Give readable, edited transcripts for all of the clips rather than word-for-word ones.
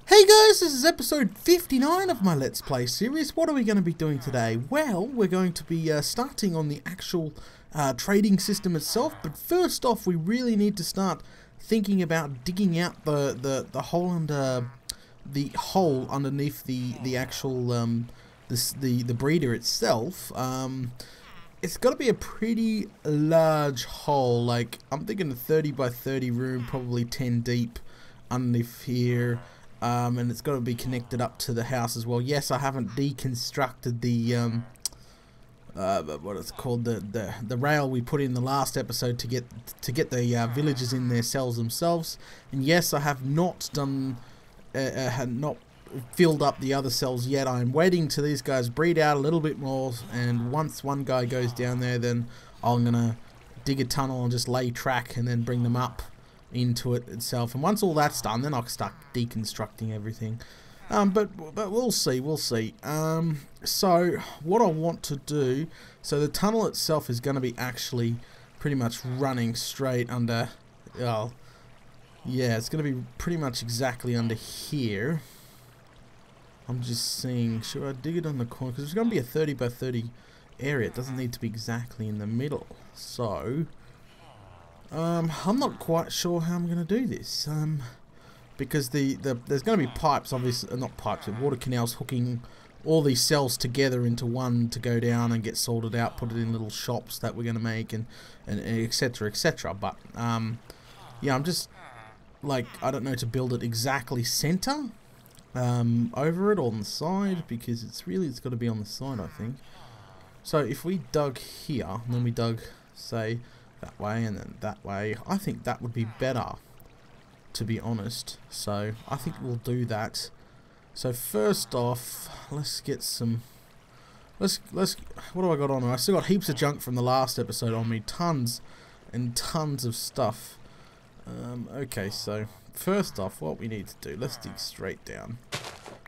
Hey guys, this is episode 59 of my Let's Play series. What are we going to be doing today? Well, we're going to be starting on the actual trading system itself, but first off we really need to start thinking about digging out the hole under the hole underneath the actual the breeder itself. It's got to be a pretty large hole, like I'm thinking a 30 by 30 room, probably 10 deep underneath here. And it's got to be connected up to the house as well. Yes, I haven't deconstructed the what it's called, the rail we put in the last episode to get the villagers in their cells themselves. And yes, I have not done not filled up the other cells yet. I'm waiting till these guys breed out a little bit more, and once one guy goes down there, then I'm gonna dig a tunnel and just lay track and then bring them up into it itself. And once all that's done, then I'll start deconstructing everything. But we'll see. So what I want to do, so the tunnel itself is going to be actually pretty much running straight under, well, yeah, it's going to be pretty much exactly under here. I'm just seeing, should I dig it on the corner, because it's going to be a 30 by 30 area. It doesn't need to be exactly in the middle. So I'm not quite sure how I'm going to do this, because there's going to be pipes, obviously, not pipes, water canals hooking all these cells together into one to go down and get sorted out, put it in little shops that we're going to make, and etc, etc. But yeah, I'm just like, I don't know, to build it exactly center over it or on the side, because it's got to be on the side, I think. So if we dug here, and then we dug, say, that way and then that way, I think that would be better, to be honest. So I think we'll do that. So first off, let's get some, let's what do I got on? I still got heaps of junk from the last episode on me, tons and tons of stuff. Okay, so first off, what we need to do, let's dig straight down.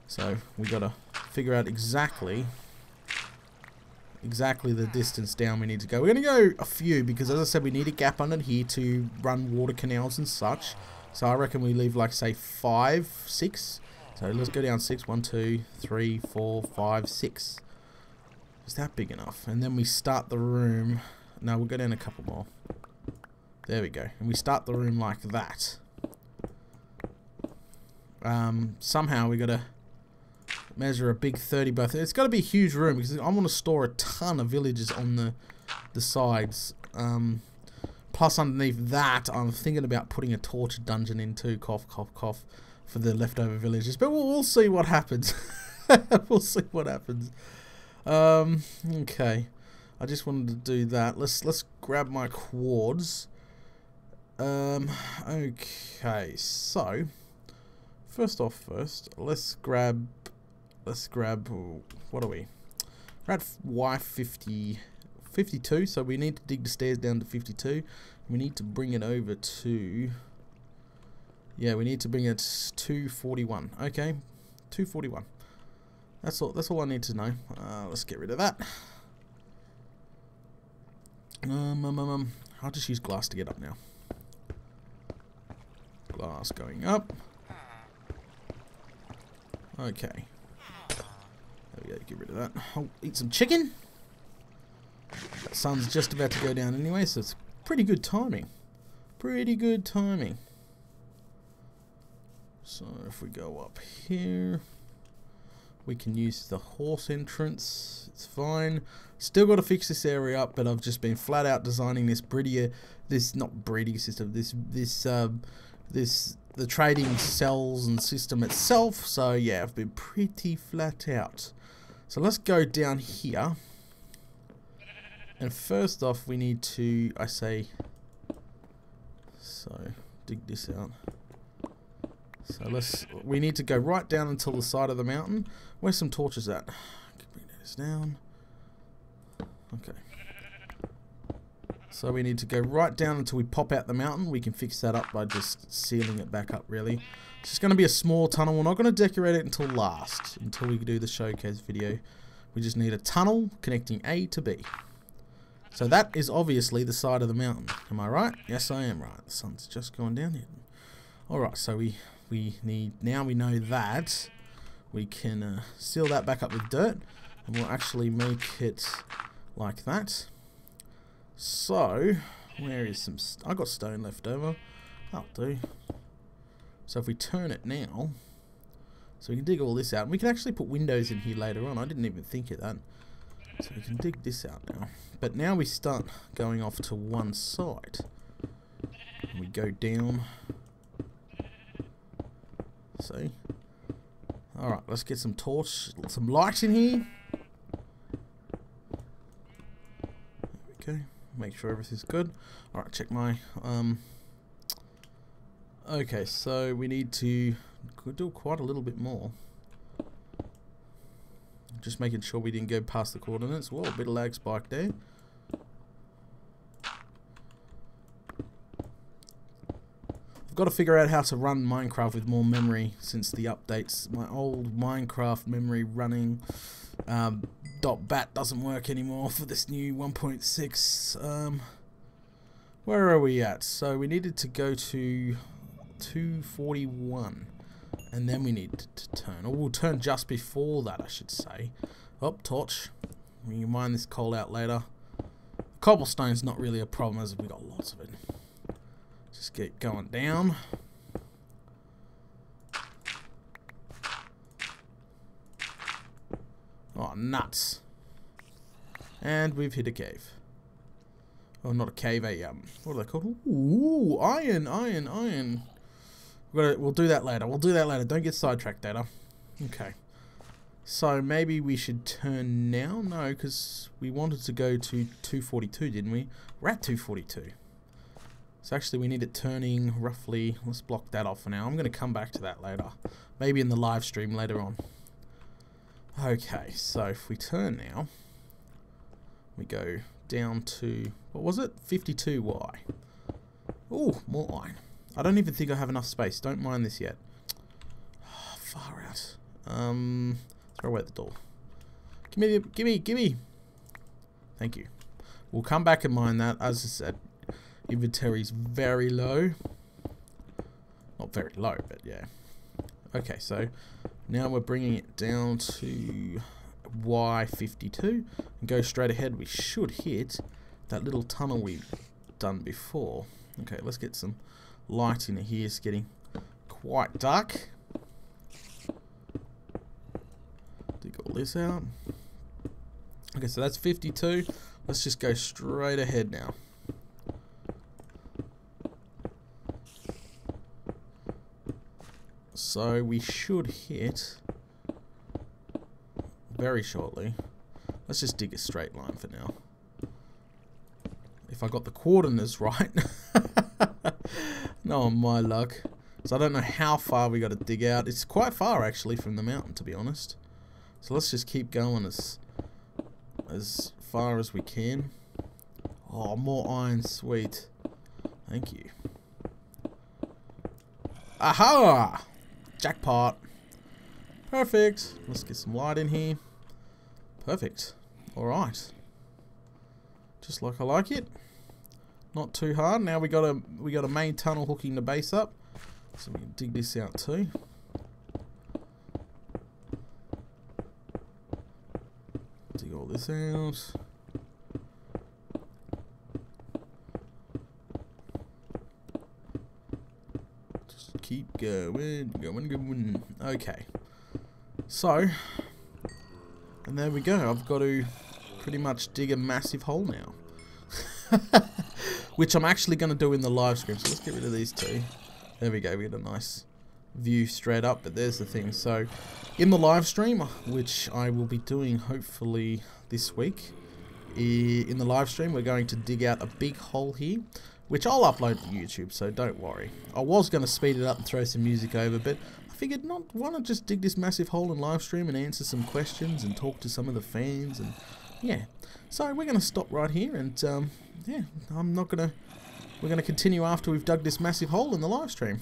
So we gotta figure out exactly the distance down we need to go. We're going to go a few, because as I said, we need a gap under here to run water canals and such. So I reckon we leave, like, say 5, 6. So let's go down 6. 1, 2, 3, 4, 5, 6. Is that big enough? And then we start the room. No, we'll go down a couple more. There we go. And we start the room like that. Somehow we got to measure a big 30 by 30. It's got to be a huge room, because I want to store a ton of villagers on the sides. Plus underneath that, I'm thinking about putting a torture dungeon in too. Cough, cough, cough, for the leftover villagers. But we'll see what happens. We'll see what happens. Okay, I just wanted to do that. Let's grab my quartz. Okay, so first, let's grab, what are we? We're at Y52, so we need to dig the stairs down to 52. We need to bring it over to, yeah, we need to bring it to 41. Okay, 241. That's all I need to know. Let's get rid of that. I'll just use glass to get up now. Glass going up. Okay. There we go, get rid of that. I'll eat some chicken. That sun's just about to go down anyway, so it's pretty good timing. Pretty good timing. So if we go up here, we can use the horse entrance. It's fine. Still got to fix this area up, but I've just been flat out designing this not breeding system, the trading cells and system itself. So yeah, I've been pretty flat out. So let's go down here, and first off we need to, dig this out. So we need to go right down until the side of the mountain. Where's some torches at? Bring this down. Okay. So we need to go right down until we pop out the mountain. We can fix that up by just sealing it back up, really. It's just going to be a small tunnel. We're not going to decorate it until last, until we do the showcase video. We just need a tunnel connecting A to B. So that is obviously the side of the mountain. Am I right? Yes, I am right. The sun's just gone down here. Alright, so we need, now we know that, we can seal that back up with dirt. And we'll actually make it like that. So, where is some... I got stone left over. That'll do. So if we turn it now, so we can dig all this out. And we can actually put windows in here later on. I didn't even think of that. So we can dig this out now. But now we start going off to one side. And we go down. See? Alright, let's get some torch, some light in here. There we go. Make sure everything's good. Alright, check my... Okay, so we need to do quite a little bit more. Just making sure we didn't go past the coordinates. Whoa, a bit of lag spike there. I've got to figure out how to run Minecraft with more memory since the updates. My old Minecraft memory running .bat doesn't work anymore for this new 1.6. Where are we at? So we needed to go to 241. And then we need to turn. Or we'll turn just before that, I should say. Oh, torch. We can mine this coal out later. Cobblestone's not really a problem as we got lots of it. Just get going down. Oh, nuts. And we've hit a cave. Oh, not a cave, what are they called? Ooh, iron. We'll do that later. Don't get sidetracked, Data. Okay. So maybe we should turn now? No, because we wanted to go to 242, didn't we? We're at 242. So actually we need it turning roughly... Let's block that off for now. I'm going to come back to that later. Maybe in the live stream later on. Okay, so if we turn now... We go down to... What was it? 52Y. Ooh, more iron. I don't even think I have enough space. Don't mind this yet. Oh, far out. Throw away the door. Gimme. Thank you. We'll come back and mine that. As I said, inventory's very low. Not very low, but yeah. Okay, so now we're bringing it down to Y52 and go straight ahead. We should hit that little tunnel we've done before. Okay, let's get some light in here. It's getting quite dark. Dig all this out. Okay, so that's 52. Let's just go straight ahead now. So we should hit very shortly. Let's just dig a straight line for now. If I got the coordinates right. No, my luck. So I don't know how far we got to dig out. It's quite far actually from the mountain, to be honest. So let's just keep going as far as we can. Oh, more iron, sweet. Thank you. Aha! Jackpot. Perfect. Let's get some light in here. Perfect. Alright. Just like I like it. Not too hard. Now we got a main tunnel hooking the base up. So we can dig this out too. Dig all this out. Just keep going. Okay. So, and there we go. I've got to pretty much dig a massive hole now. Which I'm actually going to do in the live stream. So let's get rid of these two. There we go. We get a nice view straight up. But there's the thing. So in the live stream, which I will be doing hopefully this week, in the live stream we're going to dig out a big hole here, which I'll upload to YouTube, so don't worry. I was going to speed it up and throw some music over, but I figured why not just dig this massive hole in live stream and answer some questions and talk to some of the fans and yeah. So we're going to stop right here, and yeah, we're going to continue after we've dug this massive hole in the live stream.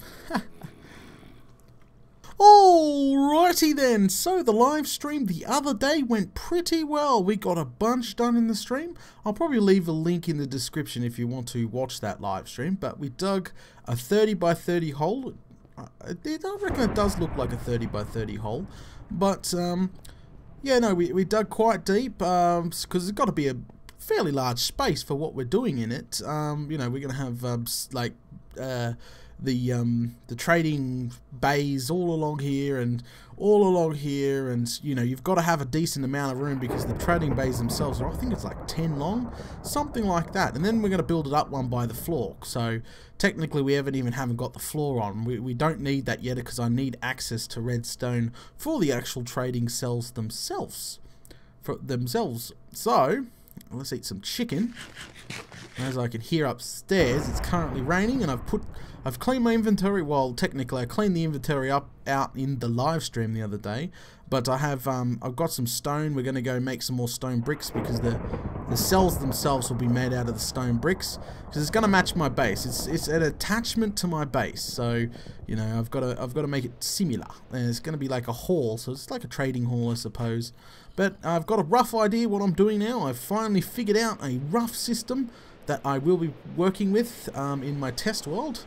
Alrighty then, so the live stream the other day went pretty well. We got a bunch done in the stream. I'll probably leave a link in the description if you want to watch that live stream, but we dug a 30 by 30 hole. I reckon it does look like a 30 by 30 hole, but yeah, no, we dug quite deep because it's got to be a fairly large space for what we're doing in it. You know, we're going to have like the trading bays all along here and all along here, and you know, you've got to have a decent amount of room because the trading bays themselves are, I think it's like 10 long, something like that. And then we're going to build it up one by the floor, so technically we haven't got the floor on. We don't need that yet because I need access to redstone for the actual trading cells themselves. So let's eat some chicken. As I can hear upstairs, it's currently raining, and I've cleaned my inventory. Well, technically I cleaned the inventory out in the live stream the other day, but I've got some stone. We're going to go make some more stone bricks because the cells themselves will be made out of the stone bricks because it's going to match my base. It's an attachment to my base, so you know, I've got to make it similar, and it's going to be like a hall, so it's like a trading hall, I suppose. But I've got a rough idea what I'm doing now. I've finally figured out a rough system that I will be working with in my test world.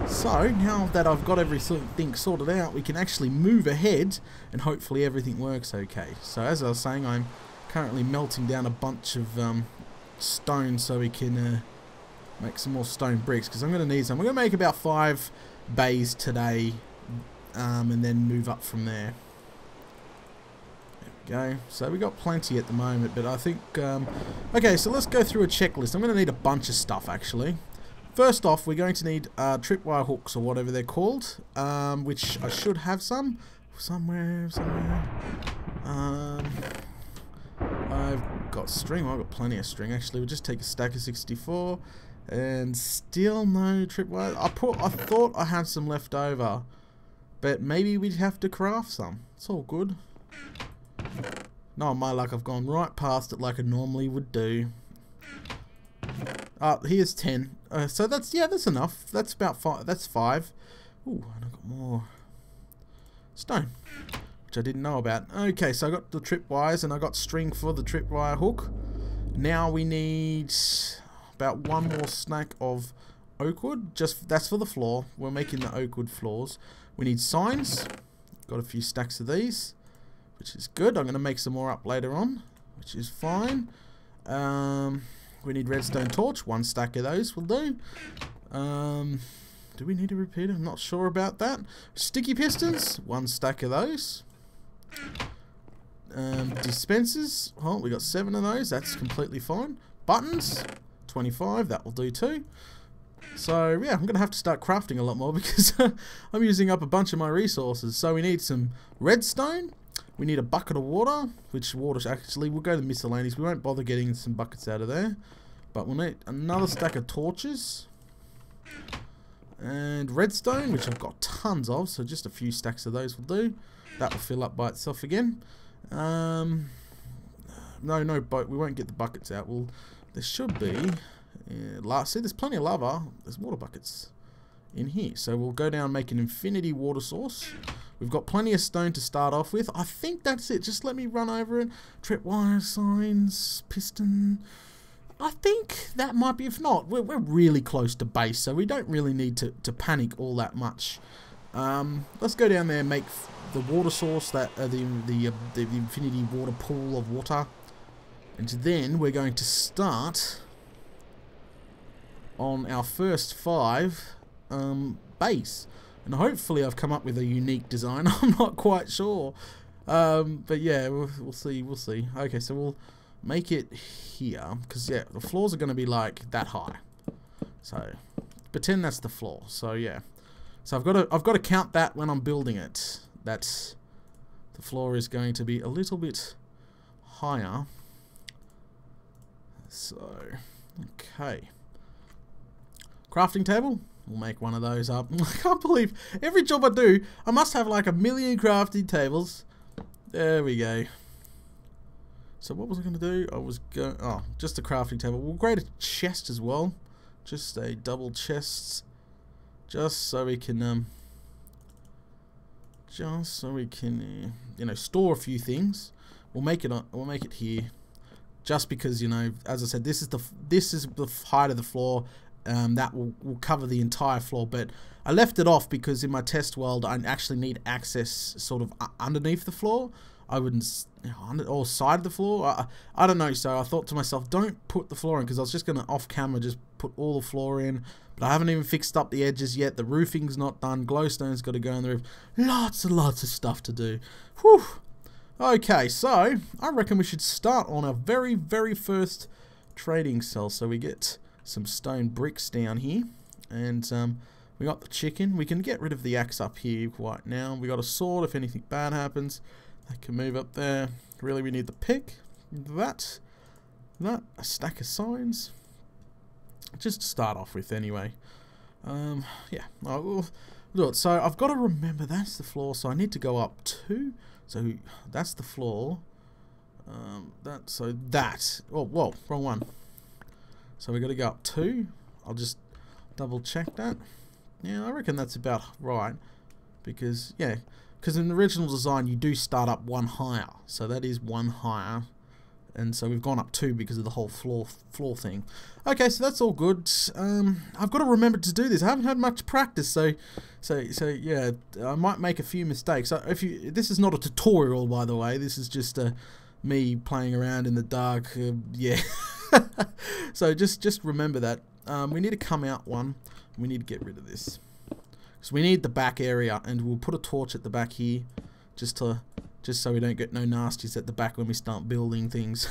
So now that I've got everything sorted out, we can actually move ahead and hopefully everything works okay. So as I was saying, I'm currently melting down a bunch of stone so we can make some more stone bricks, because I'm going to need some. I'm going to make about 5 bays today and then move up from there. Go. So we got plenty at the moment, but I think okay, so let's go through a checklist. I'm going to need a bunch of stuff actually. First off, we're going to need tripwire hooks or whatever they're called, which I should have some somewhere. I've got string. Well, I've got plenty of string actually. We'll just take a stack of 64 and still no tripwire. I thought I had some left over, but maybe we'd have to craft some. It's all good. No, my luck, I've gone right past it like I normally would do. Here's 10. So that's enough. That's about 5. That's 5. Ooh, and I've got more stone, which I didn't know about. Okay, so I got the tripwires and I got string for the tripwire hook. Now we need about 1 more stack of oak wood. That's for the floor. We're making the oak wood floors. We need signs. Got a few stacks of these, which is good. I'm going to make some more up later on, which is fine. We need redstone torch. 1 stack of those will do. Do we need a repeater? I'm not sure about that. Sticky pistons. 1 stack of those. Dispensers. Oh, we got 7 of those. That's completely fine. Buttons. 25. That will do too. So yeah, I'm going to have to start crafting a lot more because I'm using up a bunch of my resources. So we need some redstone. We need a bucket of water, which water actually, we'll go to miscellaneous. We won't bother getting some buckets out of there. But we'll need another stack of torches. And redstone, which I've got tons of, so just a few stacks of those will do. That will fill up by itself again. No, but we won't get the buckets out. Well, there should be. See, there's plenty of lava. There's water buckets in here. So we'll go down and make an infinity water source. We've got plenty of stone to start off with. I think that's it. Just let me run over it. Tripwire, signs, piston. I think that might be. If not, we're really close to base, so we don't really need to panic all that much. Let's go down there and make the water source, that the infinity water pool of water, and then we're going to start on our first 5 base. And hopefully I've come up with a unique design. I'm not quite sure. But yeah, we'll see. We'll see. Okay, so we'll make it here. Because, yeah, the floors are going to be, like, that high. So, pretend that's the floor. So, yeah. So, I've got to count that when I'm building it. That the floor is going to be a little bit higher. So, okay. Crafting table. We'll make one of those up. I can't believe every job I do, I must have like 1 million crafting tables. There we go. So what was I going to do? I was going... Oh, just a crafting table. We'll create a chest as well. Just a double chest. Just so we can... you know, store a few things. We'll make it here. Just because, you know, as I said, this is the height of the floor. That will cover the entire floor, but I left it off because in my test world I actually need access sort of underneath the floor. I wouldn't, or side of the floor. I don't know. So I thought to myself, don't put the floor in, because I was just gonna off camera just put all the floor in. But I haven't even fixed up the edges yet. The roofing's not done. Glowstone's got to go on the roof. Lots and lots of stuff to do. Whew. Okay, so I reckon we should start on our very, very first trading cell. So we get some stone bricks down here, and we got the chicken. We can get rid of the axe up here right now. We got a sword if anything bad happens. That can move up there. Really, we need the pick. That, a stack of signs. Just to start off with, anyway. Yeah, I'll do it. So I've got to remember that's the floor. So I need to go up 2. So that's the floor. Oh, whoa, wrong one. So we got to go up 2. I'll just double check that. Yeah, I reckon that's about right. Because in the original design you do start up 1 higher. So that is 1 higher. And so we've gone up 2 because of the whole floor thing. Okay, so that's all good. I've got to remember to do this. I haven't had much practice, so yeah, I might make a few mistakes. So this is not a tutorial, by the way. This is just me playing around in the dark. Yeah. So just remember that. We need to come out 1. We need to get rid of this. So we need the back area, and we'll put a torch at the back here, just so we don't get no nasties at the back when we start building things.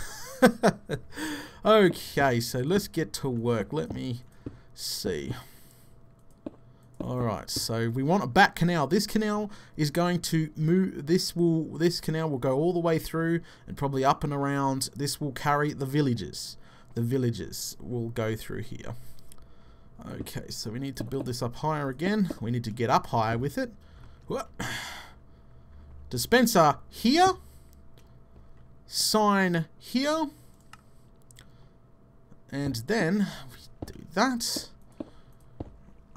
Okay, so let's get to work. Let me see. Alright, so we want a back canal. This canal is going to move. This canal will go all the way through and probably up and around. This will carry the villages. The villages will go through here. Okay, so we need to build this up higher again. We need to get up higher with it. Whoop. Dispenser here. Sign here. And then we do that.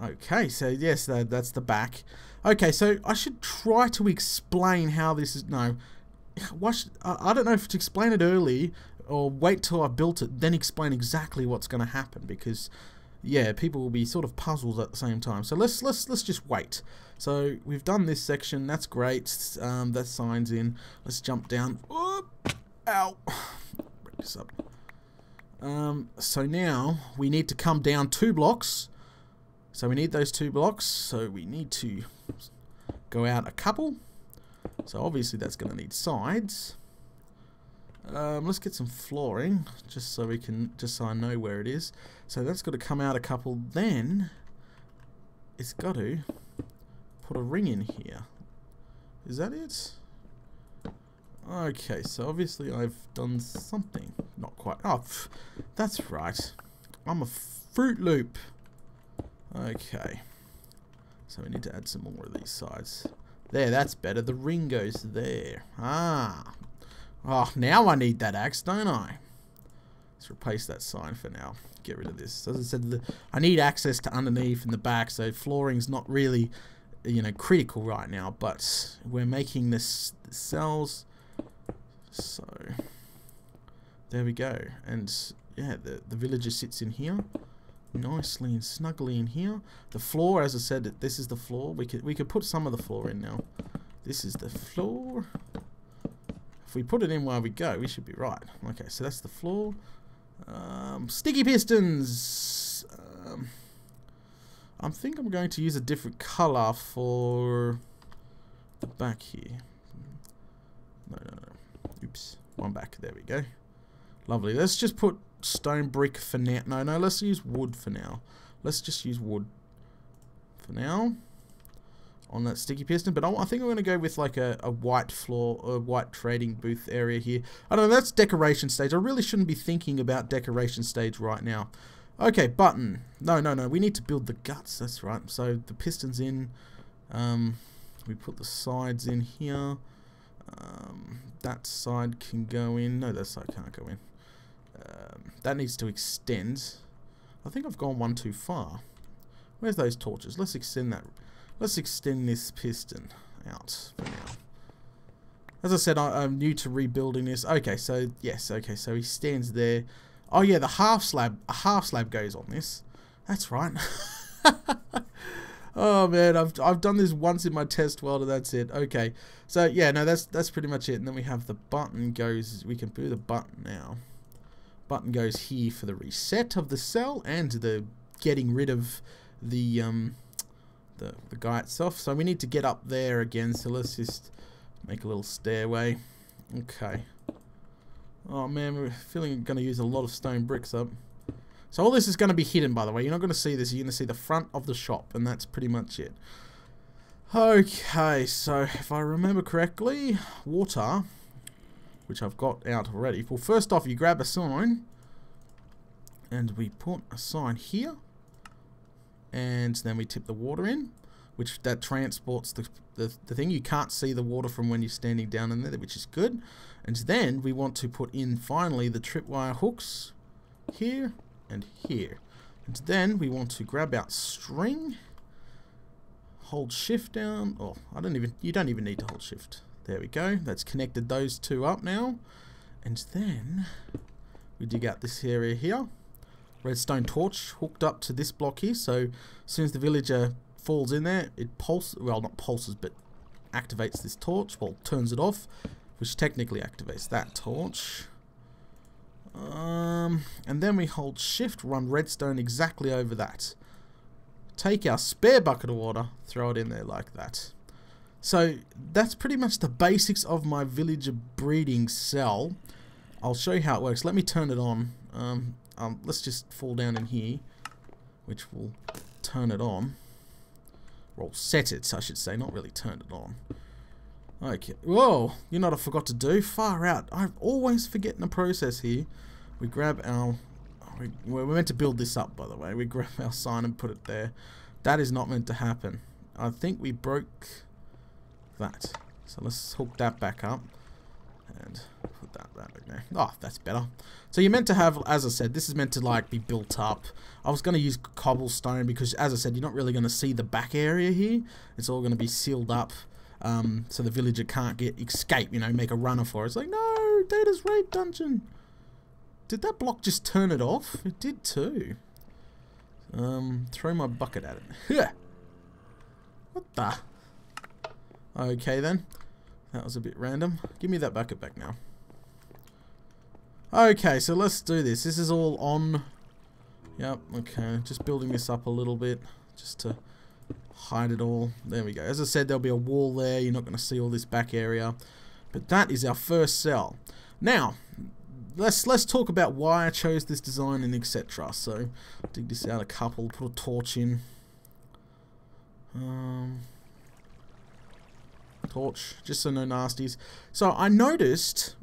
Okay, so yes, that's the back. Okay, so I should try to explain how this is... No. I don't know if to explain it early or wait till I've built it, then explain exactly what's going to happen, because... yeah, people will be sort of puzzled at the same time. So let's just wait. So we've done this section. That's great. That sign's in. Let's jump down. Oop, ow. Break this up. So now we need to come down 2 blocks. So we need those 2 blocks. So we need to go out a couple. So obviously that's going to need sides. Let's get some flooring, just so I know where it is. So that's got to come out a couple. Then it's got to put a ring in here. Is that it? Okay, so obviously I've done something. Not quite. Oh, that's right. I'm a Fruit Loop. Okay. So we need to add some more of these sides. There, that's better. The ring goes there. Ah. Oh, now I need that axe, don't I? Let's replace that sign for now. Get rid of this. As I said, I need access to underneath and the back, so flooring's not really, you know, critical right now. But we're making this cells, so there we go. And yeah, the villager sits in here, nicely and snugly in here. The floor, as I said, this is the floor. We could put some of the floor in now. This is the floor. If we put it in while we go, we should be right. Okay, so that's the floor. Sticky pistons. I think I'm going to use a different color for the back here. No. Oops. One back. There we go. Lovely. Let's just put stone brick for now. No, let's use wood for now. Let's just use wood for now on that sticky piston, but I think I'm going to go with like a white floor, a white trading booth area here. I don't know, that's decoration stage. I really shouldn't be thinking about decoration stage right now. Okay, button. No, we need to build the guts, that's right. So the piston's in, we put the sides in here. That side can go in. No, that side can't go in. That needs to extend. I think I've gone one too far. Where's those torches? Let's extend that. Let's extend this piston out for now. As I said, I'm new to rebuilding this. Okay, so yes, okay, so he stands there. Oh yeah, a half slab goes on this. That's right. Oh man, I've done this once in my test world and that's it. Okay, so yeah, no, that's pretty much it. And then we have the button goes. We can do the button now. Button goes here for the reset of the cell and the getting rid of the guy itself. So we need to get up there again. So let's just make a little stairway. Okay. Oh man, we're feeling going to use a lot of stone bricks up. So all this is going to be hidden, by the way. You're not going to see this. You're going to see the front of the shop, and that's pretty much it. Okay, so if I remember correctly, water, which I've got out already. Well, first off, you grab a sign, and we put a sign here, and then we tip the water in, which that transports the thing. You can't see the water from when you're standing down in there, which is good. And then we want to put in, finally, the tripwire hooks here and here. And then we want to grab out string, hold shift down. Oh, you don't even need to hold shift. There we go. That's connected those two up now. And then we dig out this area here. Redstone torch hooked up to this block here. So as soon as the villager falls in there, it pulses, well, not pulses, but activates this torch. Well, turns it off, which technically activates that torch. And then we hold shift, run redstone exactly over that. Take our spare bucket of water, throw it in there like that. So that's pretty much the basics of my villager breeding cell. I'll show you how it works. Let me turn it on. Let's just fall down in here, which will turn it on. Well, set it, I should say, not really turn it on. Okay. Whoa, you know what I forgot to do? Far out. I always forget the process here. We grab our... We're meant to build this up, by the way. We grab our sign and put it there. That is not meant to happen. I think we broke that. So let's hook that back up. And put that back there. Oh, that's better. So you're meant to have, as I said, this is meant to like be built up. I was going to use cobblestone because, as I said, you're not really going to see the back area here. It's all going to be sealed up. So the villager can't escape, you know, make a runner for it. It's like, no, Data's raid dungeon. Did that block just turn it off? It did too. Throw my bucket at it. What the? Okay then. That was a bit random. Give me that bucket back now. Okay, so let's do this. This is all on. Yep, okay. Just building this up a little bit. Just to hide it all. There we go. As I said, there'll be a wall there. You're not going to see all this back area. But that is our first cell. Now, let's talk about why I chose this design and etc. So, dig this out a couple, put a torch in. Torch, just so no nasties. So I noticed,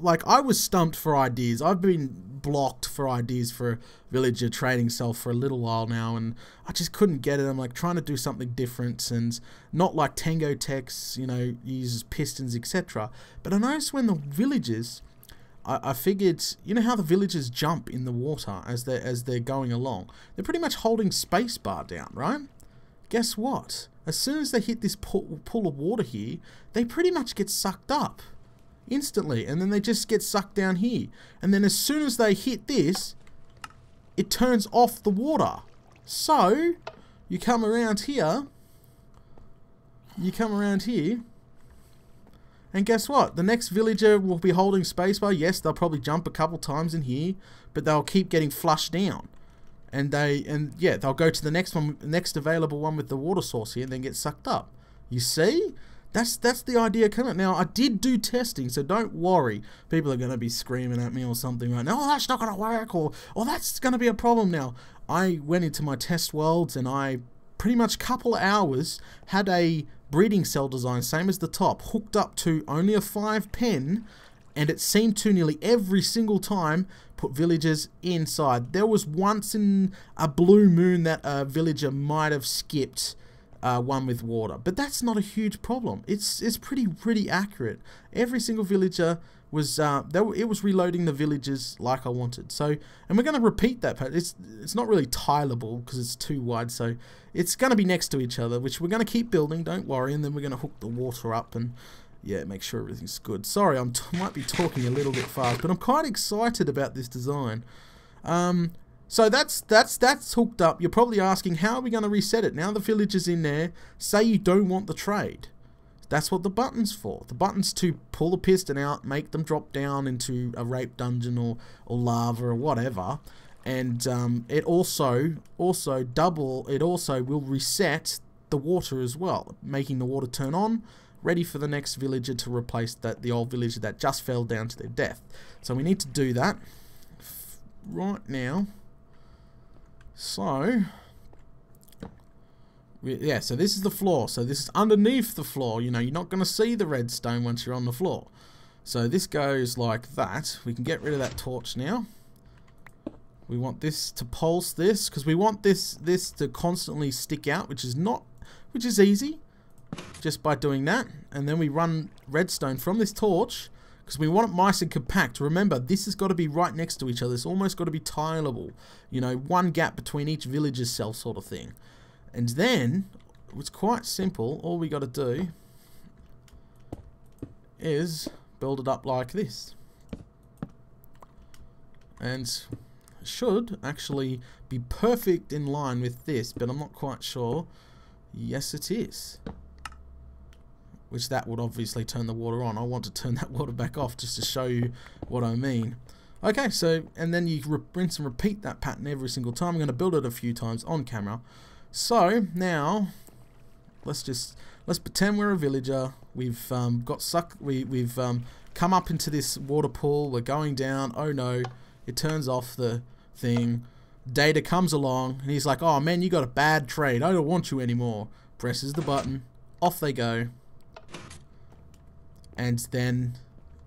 like, I was stumped for ideas. I've been blocked for ideas for a villager trading cell for a little while now, and I just couldn't get it. I'm like trying to do something different and not like Tango Tech's, you know, uses pistons, etc. But I noticed when the villagers, I figured, you know how the villagers jump in the water as they're going along? They're pretty much holding spacebar down, right? Guess what? As soon as they hit this pool of water here, they pretty much get sucked up instantly, and then they just get sucked down here. And then as soon as they hit this, it turns off the water. So you come around here, and guess what? The next villager will be holding spacebar. Yes, they'll probably jump a couple times in here, but they'll keep getting flushed down. And yeah, they'll go to the next one, next available one with the water source here, and then get sucked up. You see? That's the idea coming. Now, I did do testing, so don't worry. People are going to be screaming at me or something right now. Oh, that's not going to work, or that's going to be a problem now. I went into my test worlds, and I pretty much couple of hours had a breeding cell design, same as the top, hooked up to only a 5 pen, and it seemed to nearly every single time put villagers inside. There was once in a blue moon that a villager might have skipped one with water. But that's not a huge problem. It's pretty accurate. Every single villager was it was reloading the villages like I wanted. So, and we're going to repeat that. It's not really tileable because it's too wide. So it's going to be next to each other, which we're going to keep building. Don't worry. And then we're going to hook the water up and yeah, make sure everything's good. Sorry, might be talking a little bit fast, but I'm quite excited about this design. So that's hooked up. You're probably asking, how are we going to reset it? Now the village is in there. Say you don't want the trade. That's what the button's for. The button's to pull the piston out, make them drop down into a rape dungeon or lava or whatever. And it also will reset the water as well, making the water turn on, ready for the next villager to replace the old villager that just fell down to their death. So we need to do that right now. So yeah, so this is the floor. So this is underneath the floor. You know, you're not going to see the redstone once you're on the floor. So this goes like that. We can get rid of that torch now. We want this to pulse this because we want this to constantly stick out, which is easy just by doing that. And then we run redstone from this torch because we want it nice and compact. Remember, this has got to be right next to each other. It's almost got to be tileable. You know, one gap between each villager's cell sort of thing. And then, it's quite simple. All we got to do is build it up like this. And it should actually be perfect in line with this, but I'm not quite sure. Yes, it is. Which that would obviously turn the water on. I want to turn that water back off just to show you what I mean. Okay, so, and then you rinse and repeat that pattern every single time. I'm going to build it a few times on camera. So, now, let's pretend we're a villager. We've we've come up into this water pool. We're going down. Oh no, it turns off the thing. Data comes along, and he's like, oh man, you got a bad trade. I don't want you anymore. Presses the button. Off they go. And then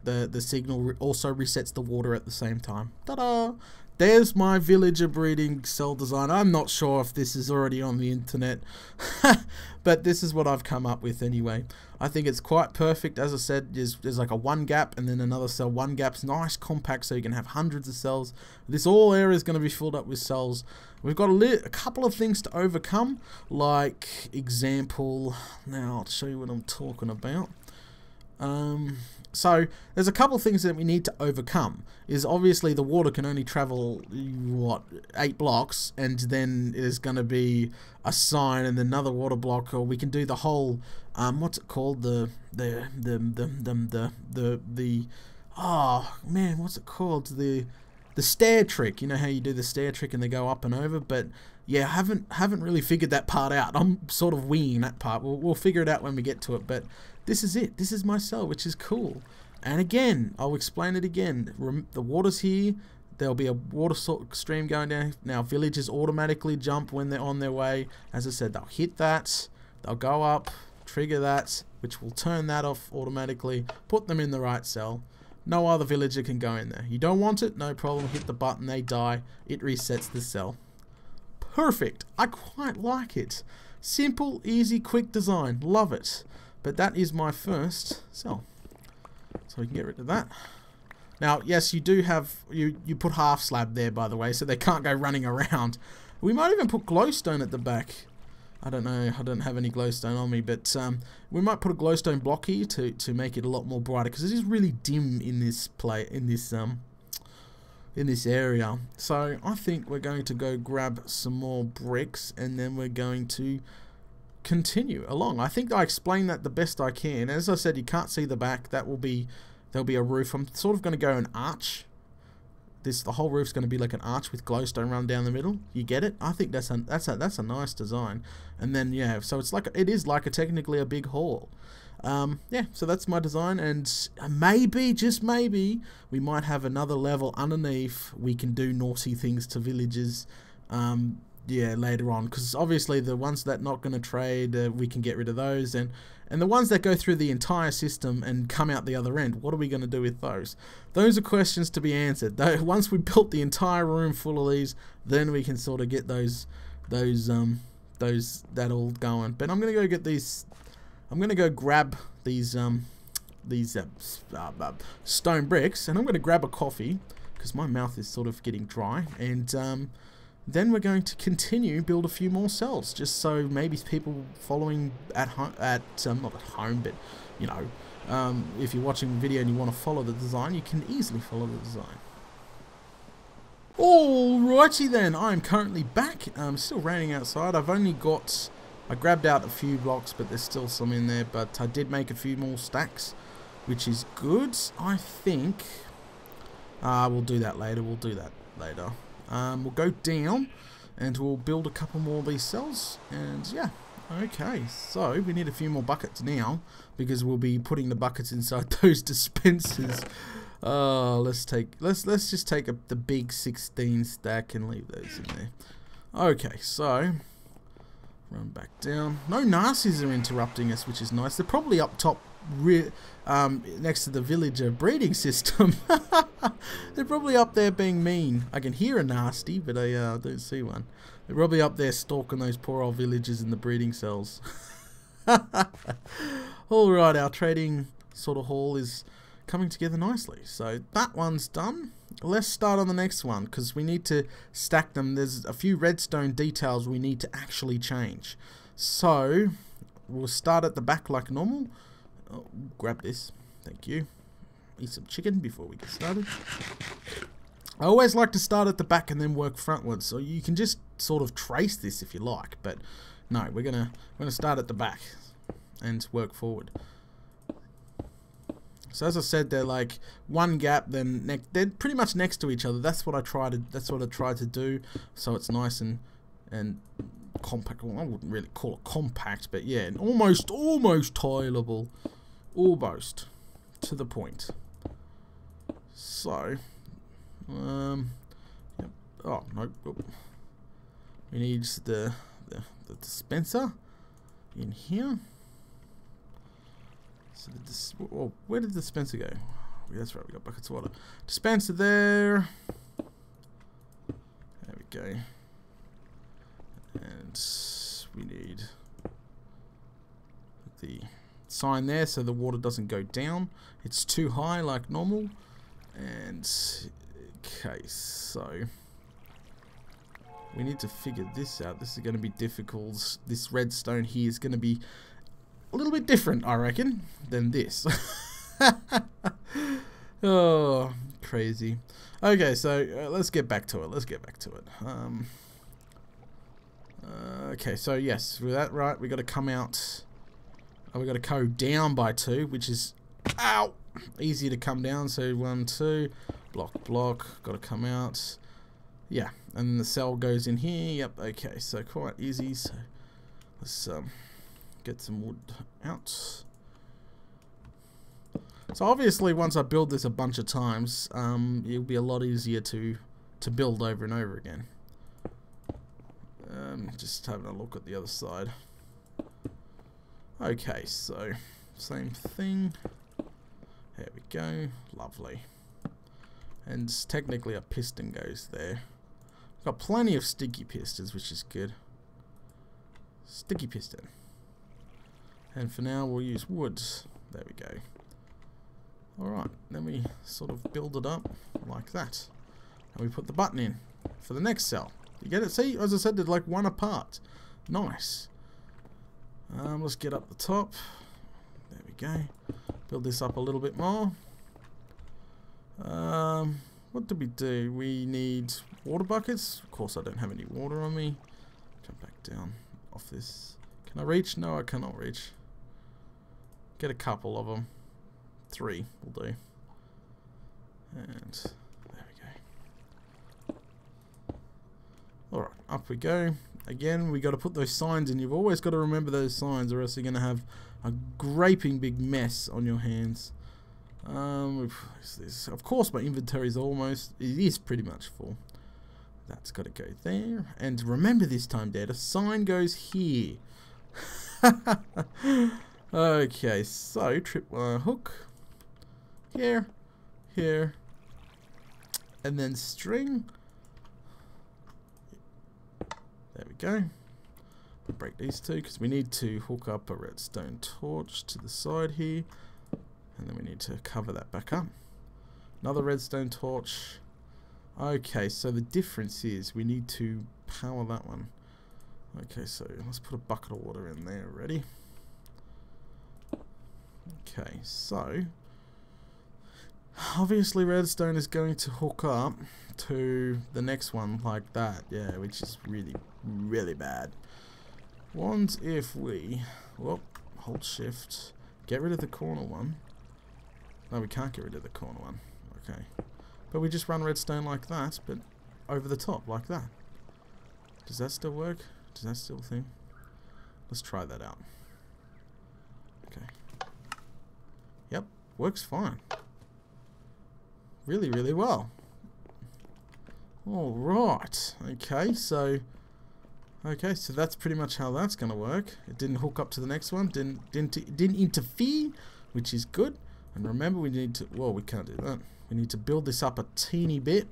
the signal also resets the water at the same time. Ta-da! There's my villager breeding cell design. I'm not sure if this is already on the internet, but this is what I've come up with anyway. I think it's quite perfect. As I said, there's like a one gap and then another cell. One gap's nice, compact, so you can have hundreds of cells. This whole area is going to be filled up with cells. We've got a couple of things to overcome, like example. Now I'll show you what I'm talking about. So there's a couple of things that we need to overcome. Is obviously the water can only travel what 8 blocks, and then there's going to be a sign and another water block, or we can do the whole what's it called, oh man, what's it called, the stair trick. You know how you do the stair trick and they go up and over, but yeah, I haven't really figured that part out. I'm sort of winging that part. We'll figure it out when we get to it, but this is it. This is my cell, which is cool. And again, I'll explain it again. The water's here. There'll be a water stream going down. Now, villagers automatically jump when they're on their way. As I said, they'll hit that. They'll go up, trigger that, which will turn that off automatically. Put them in the right cell. No other villager can go in there. You don't want it? No problem. Hit the button. They die. It resets the cell. Perfect. I quite like it. Simple, easy, quick design. Love it. But that is my first cell. So we can get rid of that. Now, yes, you do have, you put half slab there, by the way, so they can't go running around. We might even put glowstone at the back. I don't know, I don't have any glowstone on me, but we might put a glowstone block here to make it a lot more brighter, because it is really dim in this area. So I think we're going to go grab some more bricks, and then we're going to continue along. I think I explained that the best I can. As I said, you can't see the back. There'll be a roof. I'm sort of going to go an arch. The whole roof's going to be like an arch with glowstone run down the middle. You get it? I think that's a nice design. And then yeah, so it is like technically a big hall. Yeah, so that's my design, and maybe, just maybe, we might have another level underneath. We can do naughty things to villagers. Yeah, later on, because obviously the ones that not going to trade, we can get rid of those, and the ones that go through the entire system and come out the other end, what are we going to do with those? Those are questions to be answered. Once we built the entire room full of these, then we can sort of get those that all going. But I'm gonna go get these. I'm gonna go grab these stone bricks, and I'm gonna grab a coffee because my mouth is sort of getting dry, and then we're going to continue build a few more cells, just so maybe people following at home, not at home, but you know, if you're watching the video and you want to follow the design, you can easily follow the design. Alrighty then, I'm currently back. Still raining outside. I grabbed out a few blocks, but there's still some in there, but I did make a few more stacks, which is good. I think we'll do that later. We'll go down and we'll build a couple more of these cells, and yeah. Okay, so we need a few more buckets now because we'll be putting the buckets inside those dispensers. Let's just take the big 16 stack and leave those in there. Okay, so run back down. No nasties are interrupting us, which is nice. They're probably up top next to the villager breeding system. They're probably up there being mean. I can hear a nasty, but I don't see one. They're probably up there stalking those poor old villagers in the breeding cells. Alright, our trading sort of hall is coming together nicely. So that one's done. Let's start on the next one, because we need to stack them. There's a few redstone details we need to actually change. So we'll start at the back like normal. Oh, grab this. Thank you. Eat some chicken before we get started. I always like to start at the back and then work frontwards, so you can just sort of trace this if you like, but no, we're gonna start at the back and work forward. So as I said, they're like one gap, then they're pretty much next to each other. That's what I try to do, so it's nice and compact. Well, I wouldn't really call it compact, but yeah, and almost tileable, almost to the point. So, yep. Oh no, we need the dispenser in here. So where did the dispenser go? That's right, we got buckets of water. Dispenser there. There we go. And we need the sign there so the water doesn't go down. It's too high like normal. And okay, so we need to figure this out. This is going to be difficult. This redstone here is going to be a little bit different, I reckon, than this. Oh, crazy. Okay, so let's get back to it. Okay, so yes, with that right, we got to come out. We got to go down by 2, which is easier to come down. So 1, 2, block. Got to come out. Yeah, and then the cell goes in here. Yep. Okay, so quite easy. So let's get some wood out. So obviously once I build this a bunch of times, it'll be a lot easier to build over and over again. Just having a look at the other side. Okay, so same thing. There we go. Lovely. And technically a piston goes there. Got plenty of sticky pistons, which is good. Sticky piston. And for now we'll use wood. There we go. Alright, then we sort of build it up like that. And we put the button in for the next cell. You get it? See, as I said, they're like one apart. Nice. Let's get up the top. There we go. Build this up a little bit more. What did we do? We need water buckets. Of course I don't have any water on me. Jump back down off this. Can I reach? No, I cannot reach. Get a couple of them. 3 will do. And there we go. Alright, up we go. Again, we got to put those signs in. You've always got to remember those signs, or else you're going to have a graping big mess on your hands. Of course, my inventory is pretty much full. That's got to go there. And remember this time, Dad, a sign goes here. Okay, so tripwire hook. Here, and then string. There we go. break these two because we need to hook up a redstone torch to the side here, and then we need to cover that back up. Another redstone torch. Okay, so the difference is we need to power that one. Okay, so let's put a bucket of water in there already. Okay, so obviously redstone is going to hook up to the next one like that, yeah, which is really, really bad. What if we, whoop, hold shift, get rid of the corner one. No, we can't get rid of the corner one. Okay, but we just run redstone like that, but over the top like that. Does that still work? Does that still thing? Let's try that out. Okay. Yep, works fine. Really, really well. Alright. Okay, so that's pretty much how that's gonna work. It didn't hook up to the next one, didn't interfere, which is good. And remember, we need to, well, we can't do that. We need to build this up a teeny bit,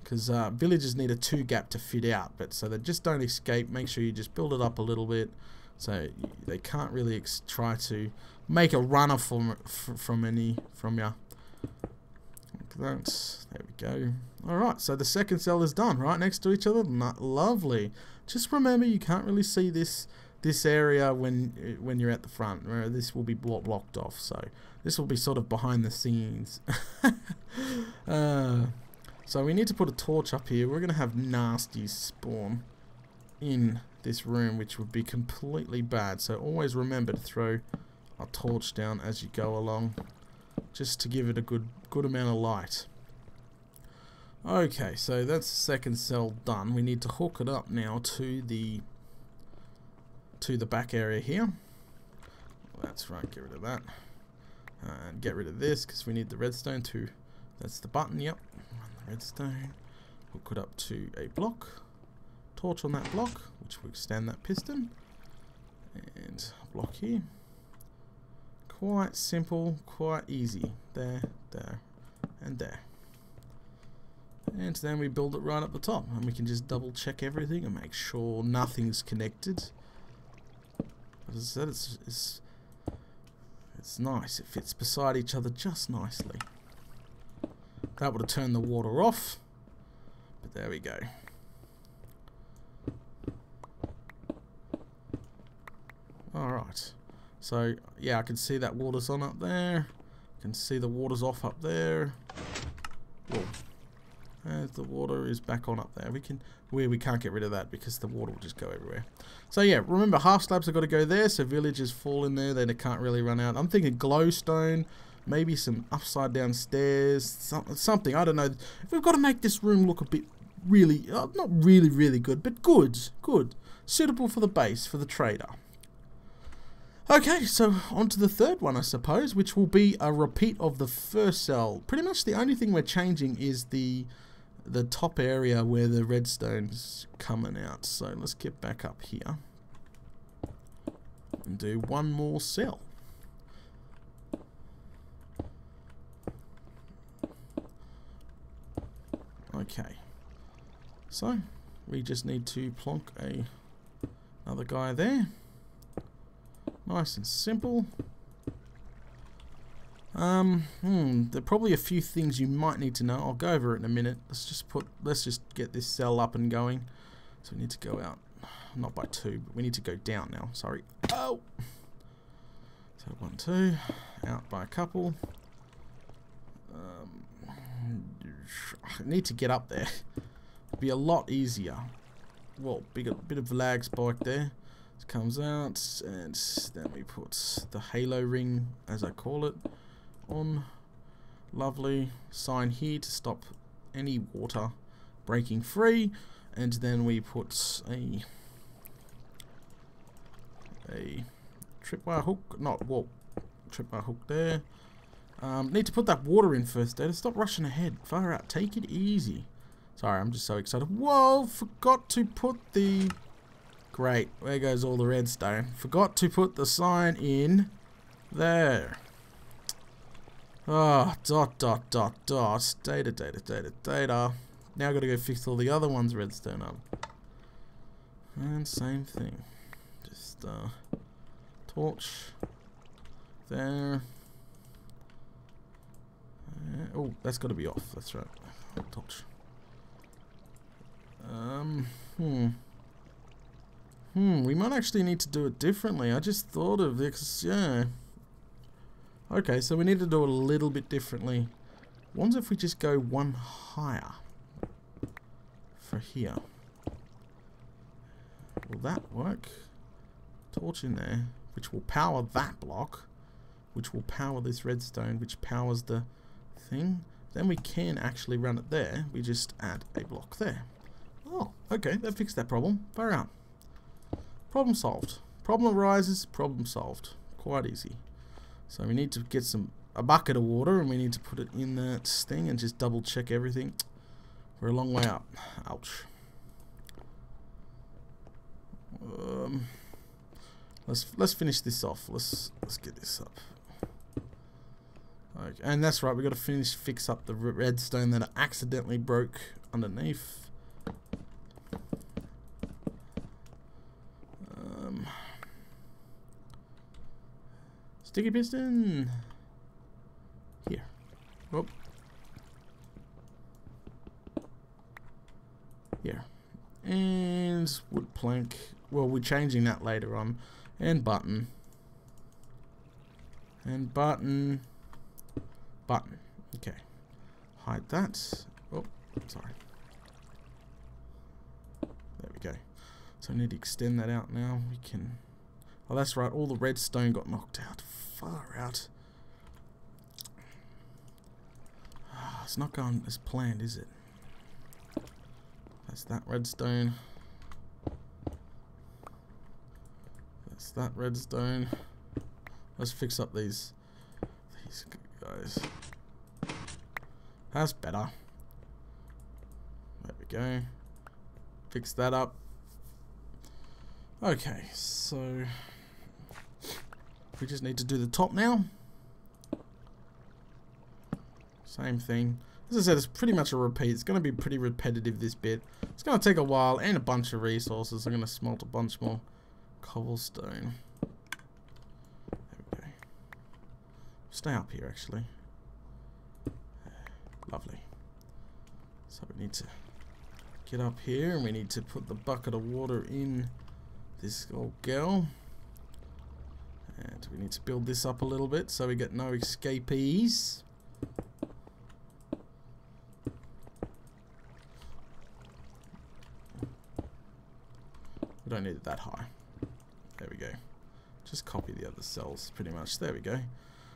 because villagers need a 2 gap to fit out, but so they just don't escape. Make sure you just build it up a little bit, so they can't really try to make a runner from you. Like that. There we go. All right, so the second cell is done, right next to each other. Lovely. Just remember, you can't really see this area when you're at the front. This will be blocked off, so this will be sort of behind the scenes. So we need to put a torch up here. We're going to have nasties spawn in this room, which would be completely bad. So always remember to throw a torch down as you go along, just to give it a good amount of light. Okay, so that's the second cell done. We need to hook it up now to the back area here. That's right, get rid of that. And get rid of this because we need the redstone to, that's the button, yep. Run the redstone, hook it up to a block, torch on that block, which will extend that piston, and a block here. Quite simple, quite easy. There, there, and there. And then we build it right up the top, and we can just double check everything and make sure nothing's connected. As I said, it's nice. It fits beside each other just nicely. That would have turned the water off, but there we go. Alright, so yeah, I can see that water's on up there. I can see the water's off up there. Whoa. As the water is back on up there. We can't get rid of that because the water will just go everywhere. So yeah, remember, half slabs have got to go there, so villagers fall in there, then it can't really run out. I'm thinking glowstone, maybe some upside down stairs, something, I don't know. We've got to make this room look a bit really, not really good, but good. Suitable for the base, for the trader. Okay, so on to the third one, I suppose, which will be a repeat of the first cell. Pretty much the only thing we're changing is the top area where the redstone's coming out. So let's get back up here and do one more cell. Okay, so we just need to plonk another guy there. Nice and simple. There are probably a few things you might need to know. I'll go over it in a minute. Let's just get this cell up and going. So we need to go out, not by 2, but we need to go down now. Sorry. Oh. So 1, 2, out by a couple. I need to get up there. It'll be a lot easier. Well, bit of lag spike there. Comes out, and then we put the halo ring, as I call it, on. Lovely. Sign here to stop any water breaking free, and then we put a tripwire hook, tripwire hook there. Need to put that water in first, Data. Stop rushing ahead. Far out. Take it easy. Sorry, I'm just so excited. Whoa, forgot to put the... Great, where goes all the redstone? Forgot to put the sign in there. Oh, dot. Data. Now I've got to go fix all the other ones redstone up. And same thing. Just torch there. Oh, that's got to be off. That's right. Torch. We might actually need to do it differently. I just thought of this. Yeah. Okay, so we need to do it a little bit differently. What if we just go one higher for here? Will that work? Torch in there, which will power that block, which will power this redstone, which powers the thing. Then we can actually run it there. We just add a block there. Oh, okay, that fixed that problem. Far out. Problem solved. Problem arises, problem solved. Quite easy. So we need to get a bucket of water, and we need to put it in that thing and just double check everything. We're a long way up. Ouch. Let's finish this off. Let's get this up. Okay, and that's right. We got to fix up the redstone that I accidentally broke underneath. Sticky piston. Here. Oh. Here. And wood plank. Well, we're changing that later on. And button. And button. Button. Okay. Hide that. Oh, sorry. There we go. So I need to extend that out now. We can... Oh, that's right. All the redstone got knocked out. Far out. Oh, it's not going as planned, is it? That's that redstone. That's that redstone. Let's fix up these guys. That's better. There we go. Fix that up. Okay, so we just need to do the top now. Same thing. As I said, it's pretty much a repeat. It's going to be pretty repetitive, this bit. It's going to take a while and a bunch of resources. I'm going to smelt a bunch more cobblestone. There we go. Stay up here, actually. Lovely. So we need to get up here, and we need to put the bucket of water in this old girl. And we need to build this up a little bit so we get no escapees. We don't need it that high. There we go. Just copy the other cells pretty much. There we go.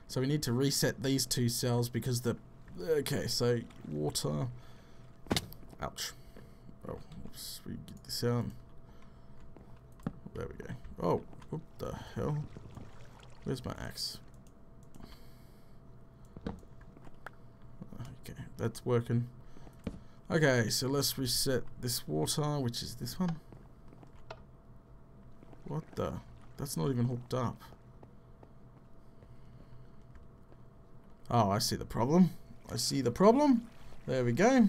So we need to reset these two cells because the... Okay, so water... Ouch. Oh, oops, we get this out. There we go. Oh, what the hell? Where's my axe? Okay, that's working. Okay, so let's reset this water, which is this one. What the? That's not even hooked up. Oh, I see the problem. I see the problem. There we go.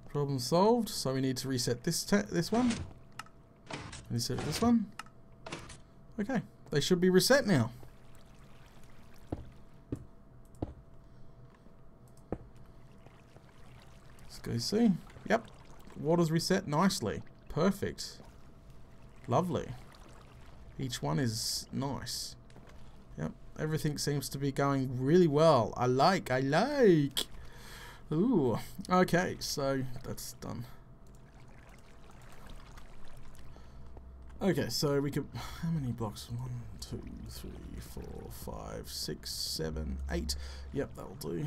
Problem solved. So we need to reset this one. Reset this one. Okay, they should be reset now. Let's go see. Yep, water's reset nicely. Perfect. Lovely. Each one is nice. Yep, everything seems to be going really well. I like. Ooh, okay, so that's done. Okay, so we could... How many blocks? 1, 2, 3, 4, 5, 6, 7, 8. Yep, that'll do.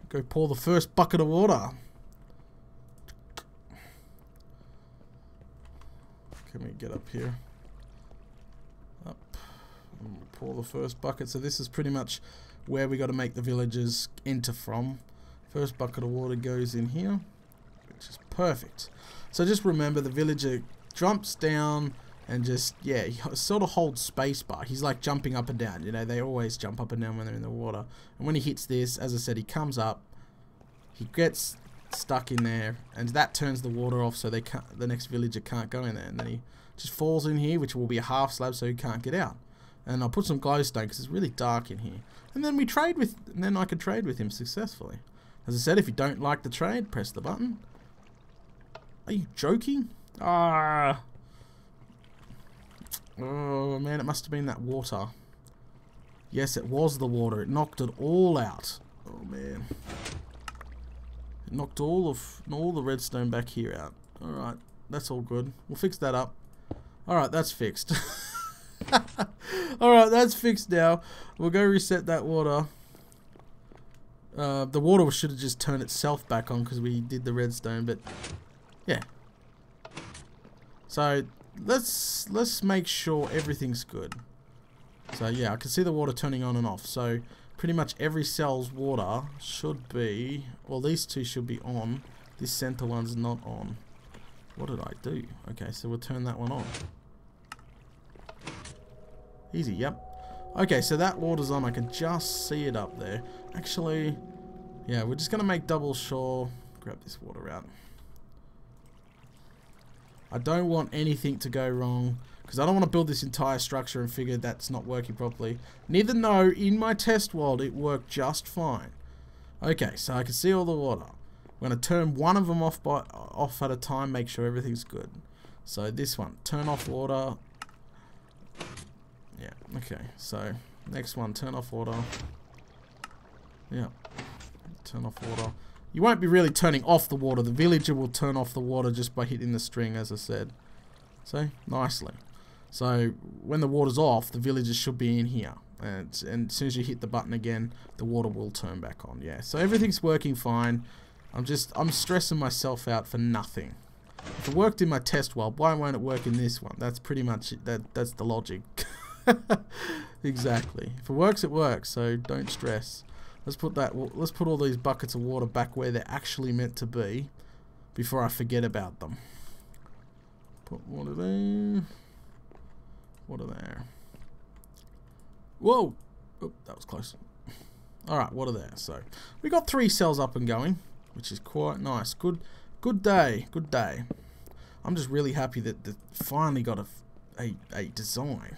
Go pour the first bucket of water. Can we get up here? Up. And pour the first bucket. So this is pretty much where we got to make the villagers enter from. First bucket of water goes in here, which is perfect. So just remember, the villager jumps down and just, yeah, he sort of holds spacebar. He's like jumping up and down. You know, they always jump up and down when they're in the water. And when he hits this, as I said, he comes up, he gets stuck in there, and that turns the water off, so they can't, the next villager can't go in there. And then he just falls in here, which will be a half slab so you can't get out. And I'll put some glowstone because it's really dark in here. And then then I can trade with him successfully. As I said, if you don't like the trade, press the button. Are you joking? Ah. Oh man, it must have been that water. Yes, it was the water. It knocked it all out. Oh man. It knocked all the redstone back here out. Alright, that's all good. We'll fix that up. Alright, that's fixed. Alright, that's fixed now. We'll go reset that water. The water should have just turned itself back on because we did the redstone, but yeah. So let's make sure everything's good. So yeah, I can see the water turning on and off. So pretty much every cell's water should be, well, these two should be on. This center one's not on. What did I do? Okay, so we'll turn that one on. Easy, yep. Okay, so that water's on. I can just see it up there. Actually, yeah, we're just going to make double sure. Grab this water out. I don't want anything to go wrong because I don't want to build this entire structure and figure that's not working properly. Neither no, in my test world, it worked just fine. Okay, so I can see all the water. I'm going to turn one of them off at a time, make sure everything's good. So this one, turn off water. Yeah, okay, so next one, turn off water. Yeah, turn off water. You won't be really turning off the water. The villager will turn off the water just by hitting the string, as I said. So, nicely. So, when the water's off, the villager should be in here. And as soon as you hit the button again, the water will turn back on. Yeah, so everything's working fine. I'm stressing myself out for nothing. If it worked in my test world, why won't it work in this one? That's pretty much it. That's the logic. Exactly. If it works, it works. So don't stress. Let's put all these buckets of water back where they're actually meant to be before I forget about them. Put water there. Water there. Whoa! Oh, that was close. Alright, water there. So we got 3 cells up and going, which is quite nice. Good day. Good day. I'm just really happy that finally got a design.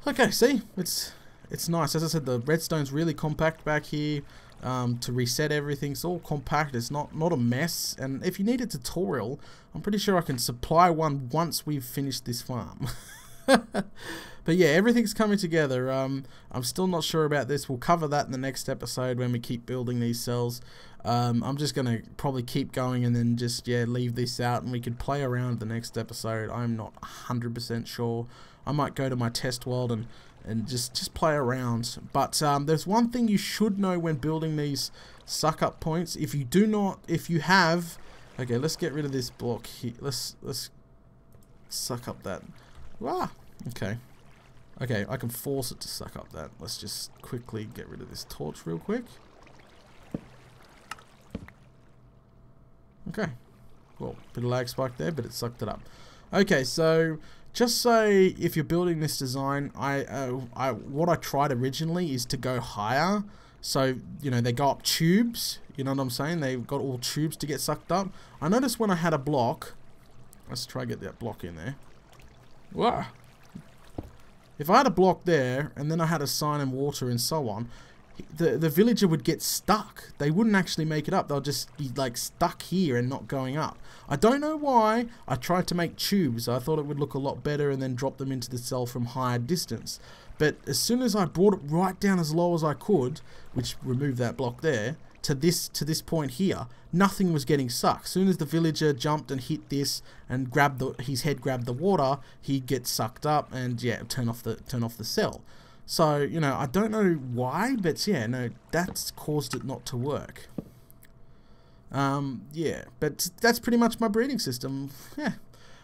Okay, see? It's nice. As I said, the redstone's really compact back here. To reset everything, it's all compact. It's not a mess. And if you need a tutorial, I'm pretty sure I can supply one once we've finished this farm. But yeah, everything's coming together. I'm still not sure about this. We'll cover that in the next episode when we keep building these cells. I'm just gonna probably keep going and then just leave this out, and we could play around the next episode. I'm not 100% sure. I might go to my test world and just play around. But there's one thing you should know when building these suck-up points. If you have... Okay, let's get rid of this block here. Let's suck up that. Ah, okay. Okay, I can force it to suck up that. Let's just quickly get rid of this torch real quick. Okay. Well, bit of lag spike there, but it sucked it up. Okay, so... just say if you're building this design, what I tried originally is to go higher. So, you know, they go up tubes. You know what I'm saying? They've got all tubes to get sucked up. I noticed when I had a block. Let's try to get that block in there. Wow. If I had a block there, and then I had a sign and water and so on, the villager would get stuck. They wouldn't actually make it up. They'll just be like stuck here and not going up. I don't know why. I tried to make tubes. I thought it would look a lot better and then drop them into the cell from higher distance. But as soon as I brought it right down as low as I could, which removed that block there, to this point here, nothing was getting sucked. As soon as the villager jumped and hit this and his head grabbed the water, he'd get sucked up and yeah, turn off the cell. So, you know, I don't know why, but yeah, no, that's caused it not to work. Yeah, but that's pretty much my breeding system. Yeah.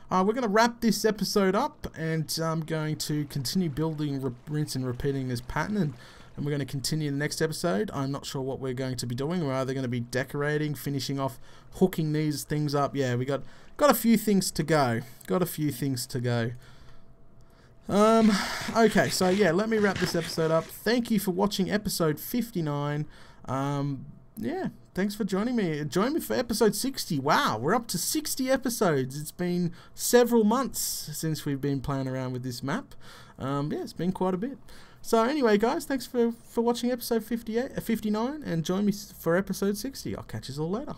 We're going to wrap this episode up, and I'm going to continue building, rinse and repeating this pattern, and we're going to continue the next episode. I'm not sure what we're going to be doing. We're either going to be decorating, finishing off, hooking these things up. Yeah, we got a few things to go. Okay, so yeah, let me wrap this episode up. Thank you for watching episode 59. yeah, thanks for joining me. Join me for episode 60. Wow, we're up to 60 episodes. It's been several months since we've been playing around with this map. Yeah, it's been quite a bit. So anyway, guys, thanks for watching episode 59, and join me for episode 60. I'll catch you all later.